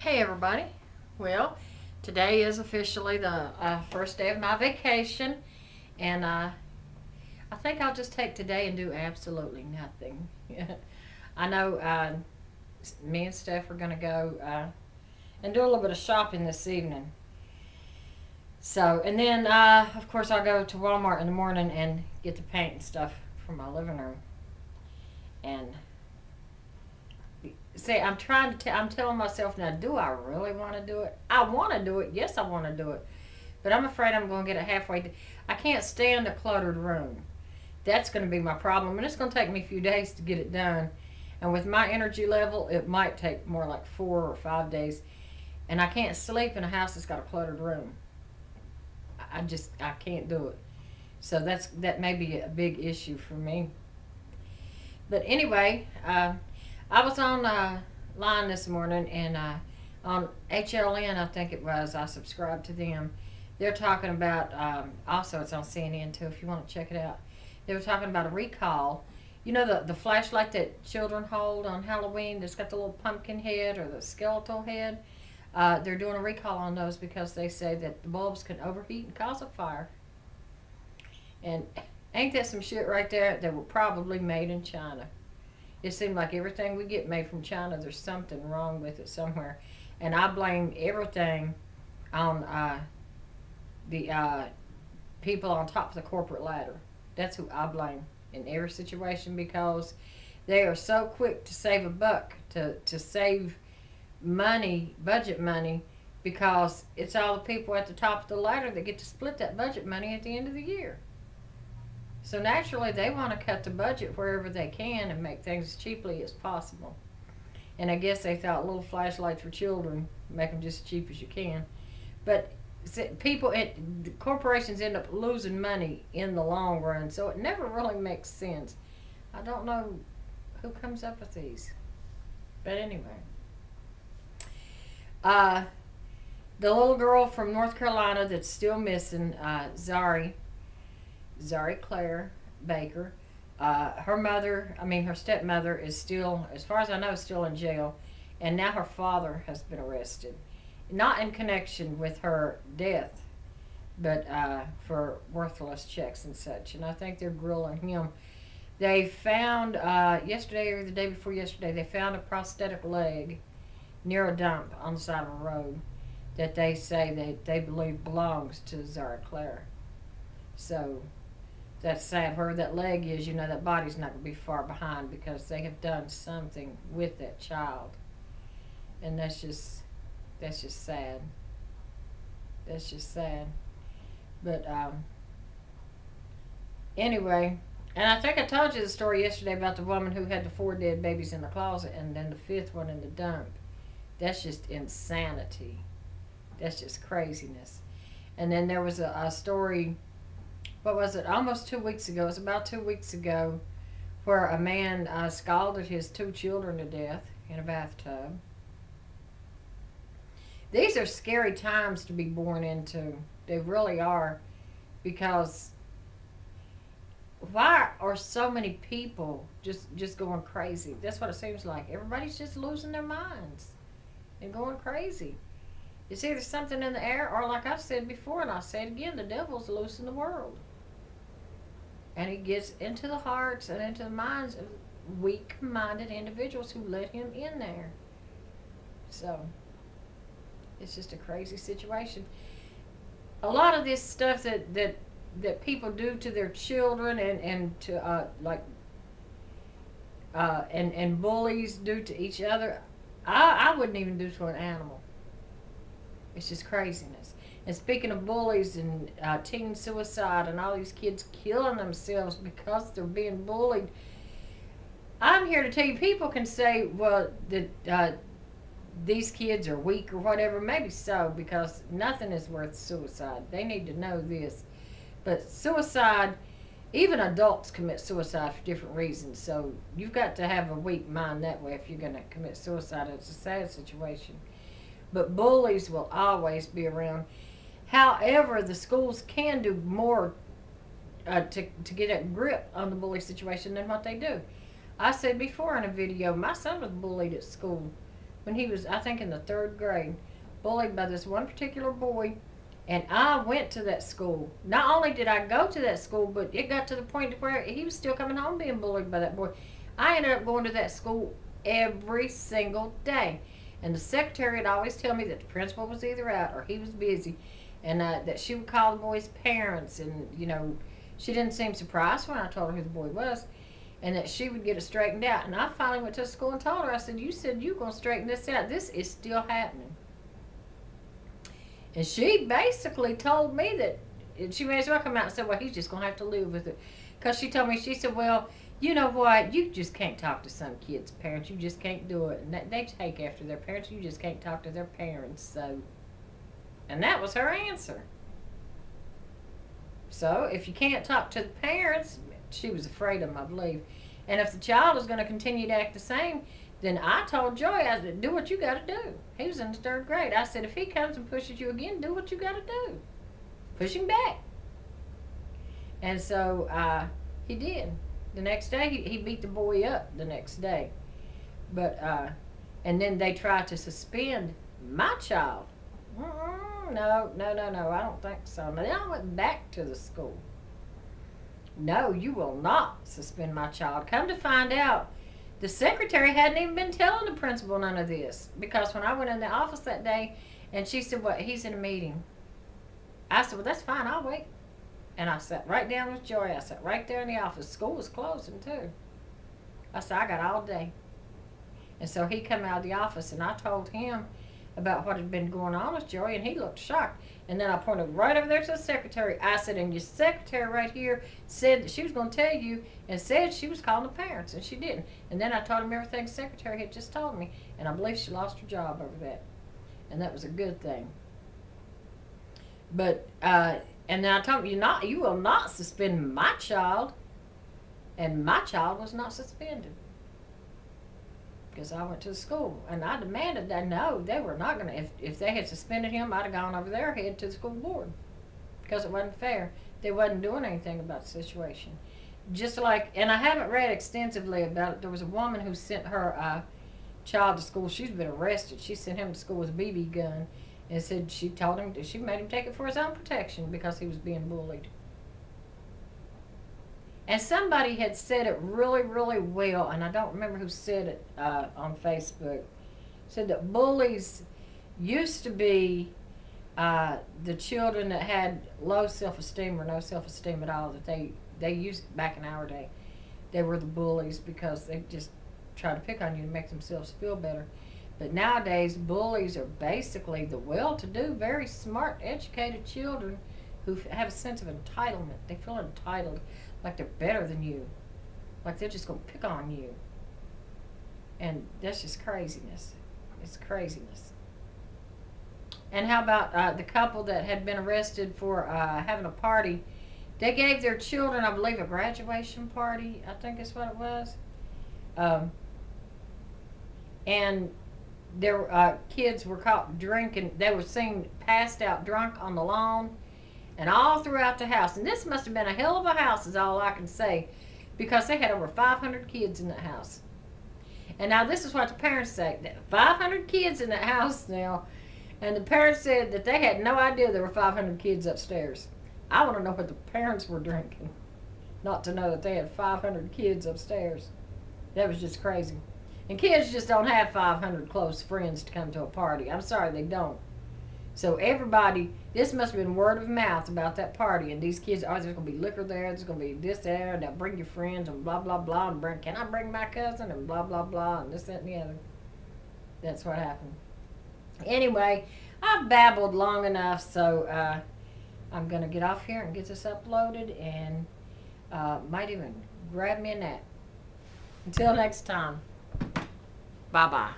Hey everybody. Well, today is officially the first day of my vacation, and I think I'll just take today and do absolutely nothing. I know me and Steph are going to go and do a little bit of shopping this evening. So, and then of course I'll go to Walmart in the morning and get the paint and stuff for my living room. And see, I'm telling myself now, do I really want to do it? I want to do it. Yes, I want to do it. But I'm afraid I'm going to get it halfway. I can't stand a cluttered room. That's going to be my problem. And it's going to take me a few days to get it done. And with my energy level, it might take more like 4 or 5 days. And I can't sleep in a house that's got a cluttered room. I can't do it. So that may be a big issue for me. But anyway, I was on line this morning, and on HLN, I think it was. I subscribed to them. They're talking about. Also, it's on CNN too. If you want to check it out, they were talking about a recall. You know the flashlight that children hold on Halloween that's got the little pumpkin head or the skeletal head. They're doing a recall on those because they say that the bulbs can overheat and cause a fire. And ain't that some shit right there? They were probably made in China. It seemed like everything we get made from China, there's something wrong with it somewhere. And I blame everything on the people on top of the corporate ladder. That's who I blame in every situation because they are so quick to save a buck, to save money, budget money, because it's all the people at the top of the ladder that get to split that budget money at the end of the year. So naturally, they want to cut the budget wherever they can and make things as cheaply as possible. And I guess they thought little flashlights for children make them just as cheap as you can. But corporations end up losing money in the long run, so it never really makes sense. I don't know who comes up with these, but anyway, uh, the little girl from North Carolina that's still missing, Zari Claire Baker. Her mother, her stepmother, is still, as far as I know, is still in jail, and now her father has been arrested, not in connection with her death, but for worthless checks and such. And I think they're grilling him. They found yesterday or the day before yesterday, they found a prosthetic leg near a dump on the side of a road that they say they believe belongs to Zari Claire. So that's sad. Where that leg is, that body's not going to be far behind because they have done something with that child, and that's just sad. That's just sad. But anyway, and I think I told you the story yesterday about the woman who had the 4 dead babies in the closet and then the 5th one in the dump. That's just insanity. That's just craziness. And then there was a story, what was it, almost 2 weeks ago, it was about 2 weeks ago, where a man scalded his 2 children to death in a bathtub. These are scary times to be born into. They really are. Because why are so many people just going crazy? That's what it seems like. Everybody's just losing their minds and going crazy. It's either something in the air or, like I said before, and I'll say it again, the devil's loose in the world. And he gets into the hearts and into the minds of weak-minded individuals who let him in there. So it's just a crazy situation. A lot of this stuff that people do to their children and to and bullies do to each other, I wouldn't even do to an animal. It's just craziness. And speaking of bullies and teen suicide and all these kids killing themselves because they're being bullied, I'm here to tell you, people can say, well, that these kids are weak or whatever. Maybe so, because nothing is worth suicide. They need to know this. But suicide, even adults commit suicide for different reasons. So you've got to have a weak mind that way if you're going to commit suicide. It's a sad situation. But bullies will always be around. However, the schools can do more to get a grip on the bully situation than what they do. I said before in a video, my son was bullied at school when he was, I think, in the 3rd grade, bullied by this one particular boy. And I went to that school. Not only did I go to that school, but it got to the point where he was still coming home being bullied by that boy. I ended up going to that school every single day. And the secretary would always tell me that the principal was either out or he was busy. And that she would call the boy's parents. And, she didn't seem surprised when I told her who the boy was. And that she would get it straightened out. And I finally went to the school and told her, I said, you said you were going to straighten this out. This is still happening. And she basically told me that, she may as well come out and say, well, he's just going to have to live with it. Because she told me, she said, well, you know what, you just can't talk to some kids' parents. You just can't do it. And they take after their parents. You just can't talk to their parents. So, and that was her answer. So, if you can't talk to the parents, she was afraid of them, I believe. And if the child is going to continue to act the same, then I told Joy, I said, do what you got to do. He was in the 3rd grade. I said, if he comes and pushes you again, do what you got to do. Push him back. And so he did. The next day, he beat the boy up the next day. But, and then they tried to suspend my child. No, I don't think so. Now, then I went back to the school. No, you will not suspend my child. Come to find out, the secretary hadn't even been telling the principal none of this. Because when I went in the office that day, and she said, well, he's in a meeting. I said, well, that's fine, I'll wait. And I sat right down with Joy. I sat right there in the office. School was closing, too. I said, I got all day. And so he come out of the office, and I told him about what had been going on with Joy, and he looked shocked. And then I pointed right over there to the secretary. I said, and your secretary right here said that she was going to tell you, and said she was calling the parents, and she didn't. And then I told him everything the secretary had just told me, and I believe she lost her job over that. And that was a good thing. But, and then I told him, you will not suspend my child. And my child was not suspended. Because I went to the school, and I demanded that, no, they were not going to, if they had suspended him, I'd have gone over their head to the school board. Because it wasn't fair. They wasn't doing anything about the situation. Just like, and I haven't read extensively about it, there was a woman who sent her child to school. She's been arrested. She sent him to school with a BB gun, and said she told him, she made him take it for his own protection because he was being bullied. And somebody had said it really, really well, and I don't remember who said it on Facebook. Said that bullies used to be the children that had low self-esteem or no self-esteem at all. That they used back in our day. They were the bullies because they just try to pick on you to make themselves feel better. But nowadays, bullies are basically the well-to-do, very smart, educated children who have a sense of entitlement. They feel entitled, like they're better than you, like they're just going to pick on you. And that's just craziness. It's craziness. And how about the couple that had been arrested for having a party? They gave their children, I believe, a graduation party. I think that's what it was. And their kids were caught drinking. They were seen passed out drunk on the lawn and all throughout the house. And this must have been a hell of a house is all I can say, because they had over 500 kids in that house. And now this is what the parents say. 500 kids in that house now. And the parents said that they had no idea there were 500 kids upstairs. I want to know what the parents were drinking, not to know that they had 500 kids upstairs. That was just crazy. And kids just don't have 500 close friends to come to a party. I'm sorry, they don't. So everybody, this must have been word of mouth about that party. And these kids, oh, there's going to be liquor there, there's going to be this there, and they'll bring your friends, and blah, blah, blah, and can I bring my cousin, and blah, blah, blah, and this, that, and the other. That's what happened. Anyway, I've babbled long enough, so I'm going to get off here and get this uploaded, and might even grab me a nap. Until next time, bye-bye.